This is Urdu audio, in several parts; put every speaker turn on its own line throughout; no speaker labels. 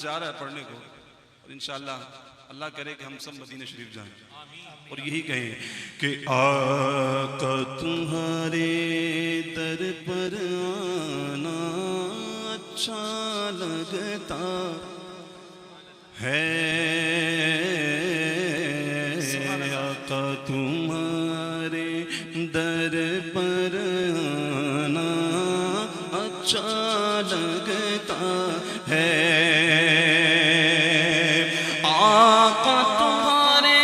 جا رہا ہے پڑھنے کو اور انشاءاللہ اللہ کرے کہ ہم سب مدینہ شریف جائیں اور یہی کہیں کہ آقا تمہارے در پر آنا اچھا لگتا ہے، آقا تمہارے در پر آنا اچھا لگتا ہے، آقا تمہارے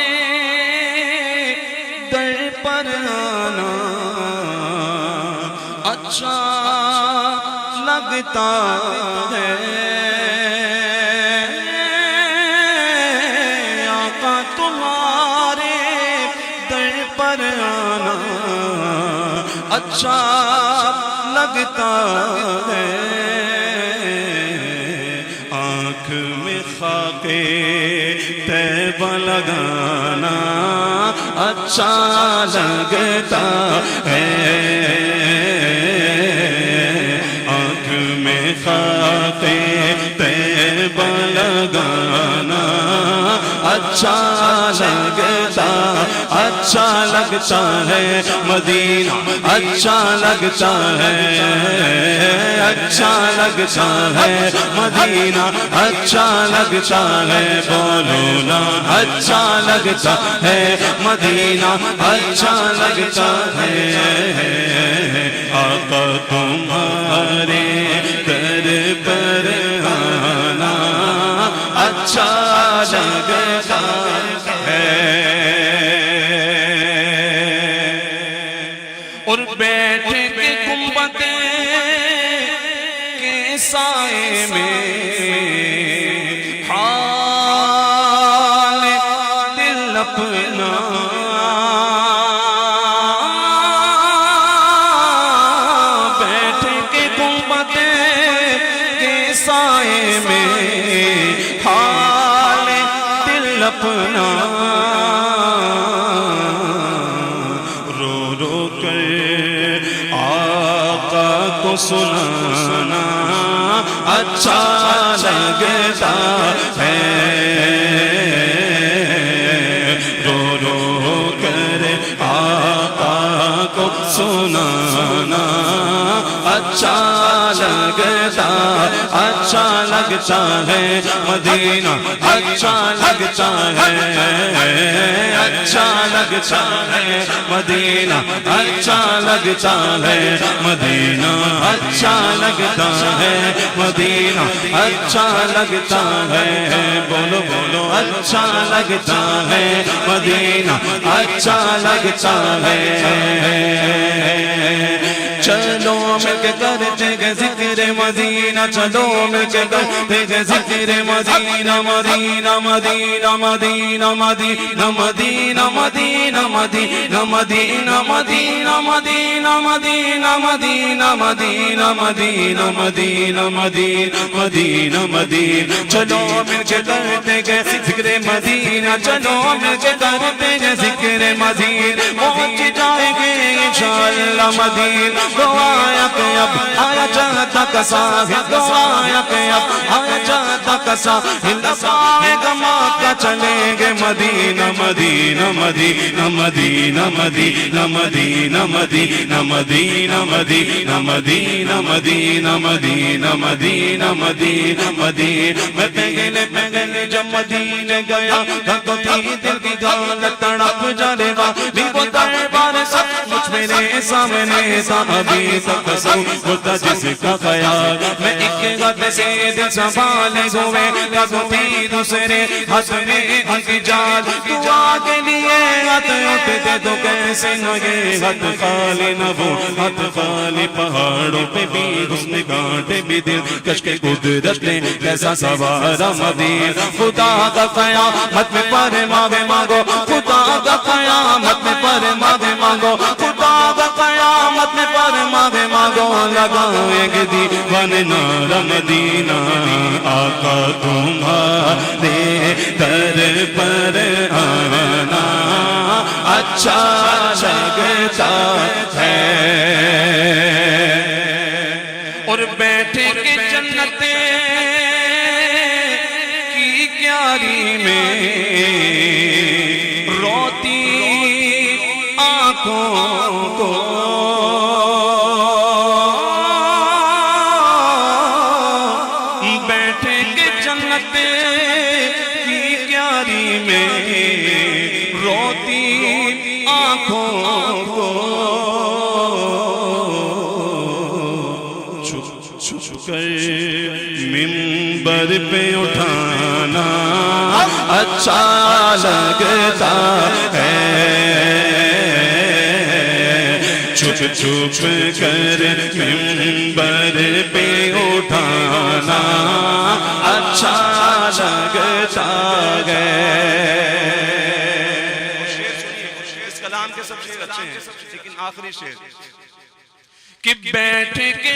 در پر آنا اچھا لگتا ہے، آقا تمہارے در پر آنا اچھا لگتا ہے، آنکھ میں خاک طیبہ لگانا اچھا لگتا ہے، آنکھ میں خاک طیبہ لگانا اچھا لگتا ہے، مدینہ اچھا لگتا ہے، اچھا لگتا ہے، مدینہ اچھا لگتا ہے، بولو نا اچھا لگتا ہے، مدینہ اچھا لگتا ہے، آقا تمہارے در پر آنا اچھا لگتا ہے، اور بیٹھ کے گنبد کے سائے میں حال دل اپنا بیٹھ کے گنبد کے سائے میں حال دل اپنا رو رو کر آقا کو سنانا اچھا لگتا ہے، رو رو کر آقا کو سنانا اچھا لگتا ہے، مدینہ اچھا لگتا ہے، اچھا لگتا ہے، مدینہ اچھا لگتا ہے، مدینہ اچھا لگتا ہے، مدینہ اچھا لگتا ہے، بولو بولو اچھا لگتا ہے، مدینہ اچھا لگتا ہے، چلو مل کے کرتے گے ذکر مدینہ، چلو مل کے کرتے گے ذکر مدینہ، مدینہ مدینہ مدینہ مدینہ مدینہ مدینہ مدینہ مدینہ مدینہ مدینہ مدینہ مدینہ مدینہ مدینہ مدینہ مدینہ مدینہ مدینہ، چلو مل کے کرتے گے ذکر مدینہ، چلو مل کے کرتے گے ذکر مدینہ، پہنچ جائیں گے انشاءاللہ مدینہ، گوایا کہ اب آیا جاتا کسا، گوایا کہ اب آیا جاتا کسا، لگائے گا مکہ چلیں گے مدینہ، مدینہ مدینہ مدینہ مدینہ مدینہ مدینہ مدینہ مدینہ مدینہ مدینہ مدینہ مدینہ مدینہ مدینہ، میں پہلے جب مدینہ گیا تو تھی دل کی حالت تڑپ جانے والی، وہ دربار سب کچھ میرے سامنے تھا، ابھی تک سو ہوتا جس کا خیال، میں ایک ہاتھ سے دل سنبھالے ہوئے لگوں تھی دوسرے ہاتھ میں ان کی جان، دعا کے لیے ہاتھ اٹھتے تو کیسے نہ یہ ہاتھ خالی نہ وہ ہاتھ خالی، پہاڑوں پہ بھی حسن کانٹے بھی دل کش کے قدرت نے کیسا سوارا مدینہ، خدا کا قیامت میں پرماوے مانگو، خدا کا قیامت میں پرماوے مانگو، خدا کا قیامت میں پرماوے مانگو، لگائیں گے دیوانے نعرہ مدینہ، آقا تمہارے در پر آنا اچھا لگتا ہے، اور بیٹھے کے جنت کیاری میں روتی آنکھوں کو بیٹھے کے جنت کی کیاری میں روتی آنکھوں کو چھپ کر منبر پہ اٹھانا اچھا لگتا ہے چھپ چھپ کر منبر پہ اٹھانا اچھا لگتا ہے اس کلام کے سب شعر اچھے ہیں لیکن آخری شعر کہ بیٹھ کے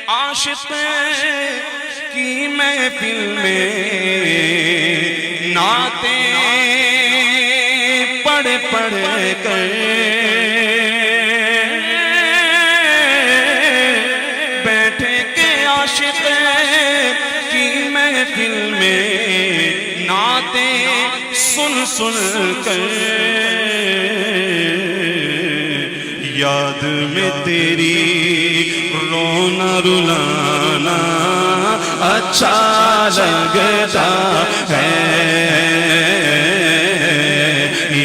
عاشق کی محفل میں نعتیں پڑھ پڑھ کر بیٹھ کے عاشق کی محفل میں نعتیں سن سن کر یاد میں تیری رونا رلانا اچھا لگتا ہے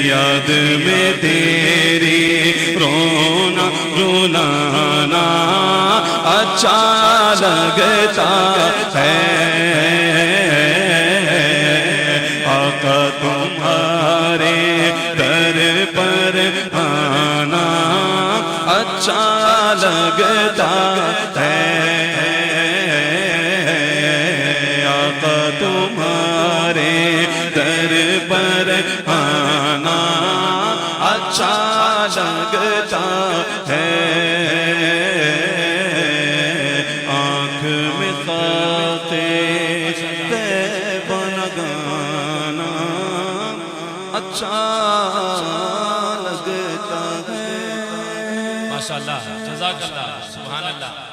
یاد میں تیری رونا رلانا اچھا لگتا ہے آقا تمہارے در پر آنا اچھا لگتا ہے آقا تمہارے در پر آنا اچھا لگتا ہے آنکھ میں خاک طیبہ لگانا اچھا لگتا ہے
ماشاءاللہ جزاک اللہ سبحان اللہ